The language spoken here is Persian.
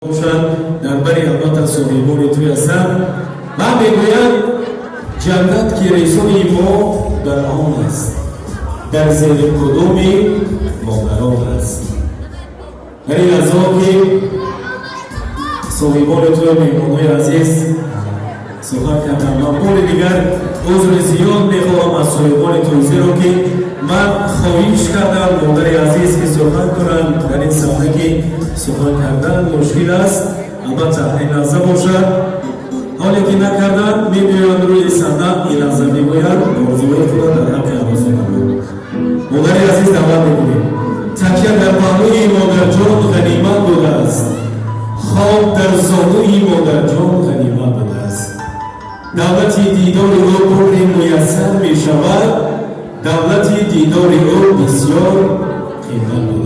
باشند در بری البته صاحبان توی هستند. من میگویم جنت که رسوی ما در آن است، در زیر کدوم مادران است. در این لحظه که صاحبان توی مهمان‌های عزیز صحبت کردم، من بار دیگر عذر زیاد میخواهم از صاحبان توی، زیرا که من خواهش کردم مادر عزیز که صحبت کنند در این صحنه که صحبت کردن مشکل است، البته این لحظه باشد، حالی که نکردن میگویند روی صحنه این لحظه میگویند موضوعی خود در حق عوض کنند. مادر عزیز دعوت میکنیم، تکیه در پهلوی مادر جان غنیمت بوده است، خواب در زانوی مادر جان غنیمت بوده است. دولتی دیدار او بر میسر می شود، دولتی دیدار او بسیار قیمت